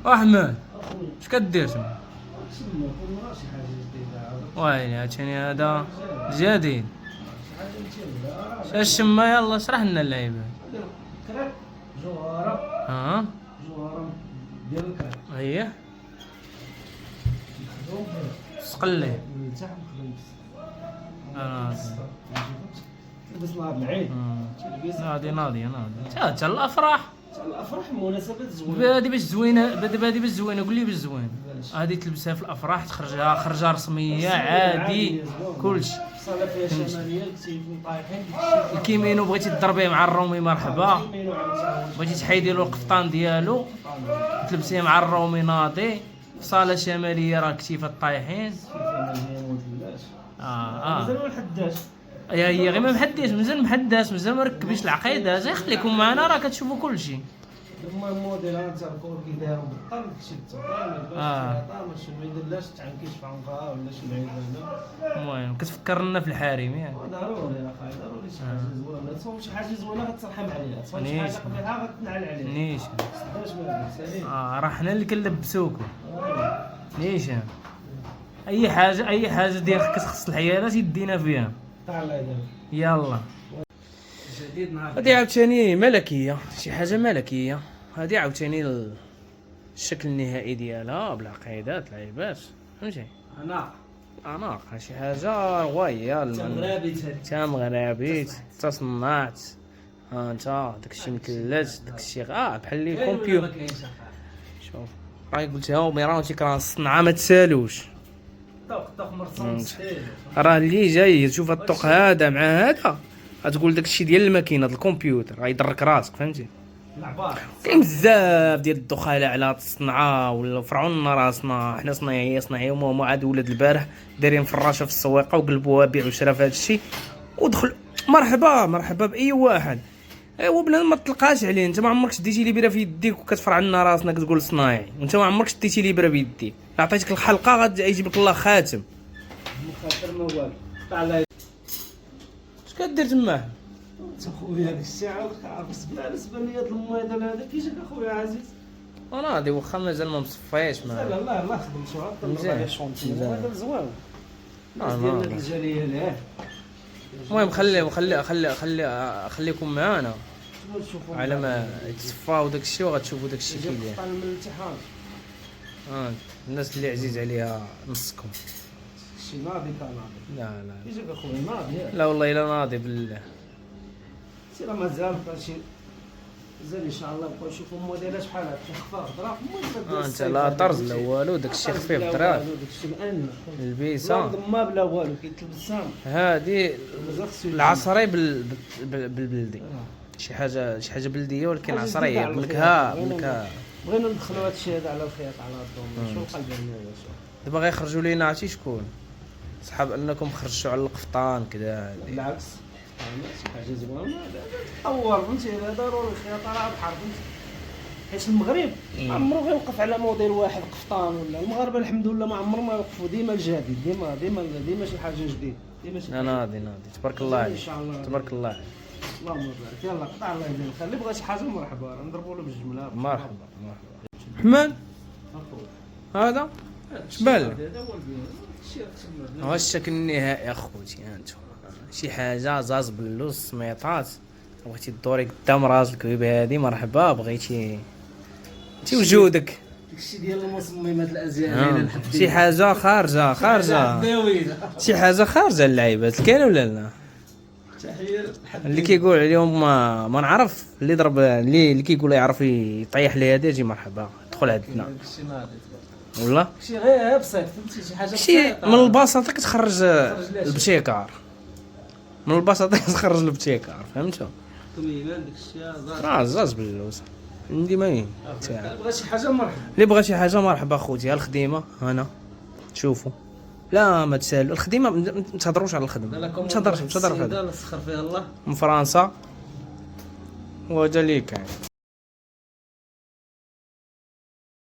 احمد اش كدير تما؟ تما كل شي حاجه جديده. ويلي عاوتاني هذا جديد. شي حاجه متيمله. شاش الشما؟ يلا اشرح لنا اللعيبه. كريب جوهره. ها جوهره ديال الكريب. اييه مخدوم سقلي. من تحت مخدوم. لبسنا هاد العيد. ناضي تا الافراح. الافراح مناسبات زوينه. دابا هادي باش زوينه، دابا هادي باش زوينه، قول لي باش زوينه. هادي تلبسها في الافراح تخرجها خرجه رسميه عادي كلشي. صاله فيها شماليه الكتيفين طايحين. الكيمينو بغيتي تضربيه مع الرومي مرحبا، بغيتي تحيدي له القفطان ديالو تلبسيه مع الرومي ناضي. في صاله شماليه راه كتيفات طايحين. مازال ما حداش. هي غير ما محداش، مازال مازال ما ركبيش العقيده. زي خليكم معنا راه كتشوفوا كلشي. هما الموديل انت الكور كي دايرهم بالطل داكشي التقال ماشي ما يديرلاش تعنكيش في عنقها ولا شي بعيد هنا. المهم كتفكرنا في الحريم ياك. ضروري اخاي ضروري شي حاجه زوينه. تصاوب شي حاجه زوينه غترحم عليها، تصاوب شي حاجه قبيحه غتنعل عليها. نيشان باش ما سالي. راه حنا اللي كنلبسوكم. نيشان اي حاجه ديال كتخص الحيالات يدينا فيها. تعال يلا. جديد نهار هادي عاوتاني ملكيه، شي حاجه ملكيه. هادي عاوتاني الشكل النهائي ديالها بالعقيدات العيبات، فهمتي؟ اناق شي حاجه رويال. تا مغربيت تصنعت. ها انت داكشي مثلث، داكشي بحال لي كومبيوتر. شوف راهي قلتها وميرانتي راه الصنعه ما تسالوش. طوق مرصوص راه اللي جاي تشوف الطوق هذا مع هذا غتقول داكشي ديال الماكينه الكمبيوتر غيضرك راسك، فهمتي؟ العبار كاين بزاف ديال الدخلاء على الصنعه ولا فرعون راسنا حنا صنايعيه هما عاد ولاد البارح دايرين فراشه في السويقه وقلبوها بيع وشرا في هذا الشيء ودخل. مرحبا باي واحد. ايوا بلا ما تلقاش عليه. انت ما عمرك شديتي لي بيره في يديك وكتفرع لنا راسنا كتقول صنايعي، وانت ما عمرك شديتي لي بيره بيديك. عطيتك الحلقه غيجيب لك الله خاتم. مخاطر ما والو. طلع اش كدير تما؟ خويا هذيك الساعه عرفت بالنسبه لي هذا الموديل هذا كي جاك اخويا عزيز. انا غادي واخا مازال ما مصفياش. لا الله خدمتو مزيان هذا زوين. لا ديال الرجاليه له. المهم خليكم معانا على ما يتصفاو داك الشيء وغتشوفوا داك الشيء كي داير. من الامتحان الناس اللي عزيز عليها نصكم. شي ناضي كناضي. لا كيجيك اخويا ناضي. لا والله الا ناضي بالله. سير مازال شي مازال ان شاء الله نبقاو نشوفوا موديلات بحال هكا خفاف ظراف. انت لا طرز لا والو داك الشيء خفيف ظراف. داك الشيء مأنن البيسه ما بلا والو كيتلبس سام. هادي العصري بالبلدي. شي حاجه بلديه ولكن عصريه بنكهه. بغينا ندخلوا هذا الشيء هذا على الخياط على الضوء. شوف قلبنا دابا غيخرجوا لينا عرفتي شكون صحاب انكم خرجتوا على القفطان كذا. بالعكس شي حاجه زوينه تطور فهمتي. هذا ضروري الخياطه راه بحر فهمتي. حيت المغرب عمرو غيوقف على موديل واحد قفطان ولا. المغاربه الحمد لله ما عمرهم ما يوقفوا. ديما الجديد ديما شي حاجه جديد. ديما شي حاجه ناضي تبارك الله عليك. تبارك الله عليك. اللهم بارك. يلا قطع الله يدير الخير. اللي بغى شي حاجه مرحبا نضربوا له بالجمله. مرحبا محمد هذا اش بان لك؟ هو الشكل النهائي اخوتي. انتم شي حاجه زاز باللوز سميطات. بغيتي تدوري قدام راسك بهذه مرحبا. بغيتي انت وجودك داكشي ديال المصممات الازياء. شي حاجه خارجه شي حاجه خارجه اللعيبات كاين ولا لا؟ اللي كيقول عليهم ما نعرف. اللي ضرب اللي كيقول يعرف يطيح لي هذا يجي مرحبا دخل عندنا والله. شي غير بسيط فهمتي. شي حاجه شي من البساطه كتخرج البتيكار. من البساطه كتخرج البتيكار فهمتوا. كميمان داكشي زاز باللوز عندي ما بغى شي حاجه مرحبا. اللي بغى شي حاجه مرحبا خوتي. الخديمه هنا شوفوا. لا ما تسالوا الخدمه ما تهضروش على الخدمه. ما تهضرش هذا نسخر فيها الله من فرنسا وهذا اللي كاين.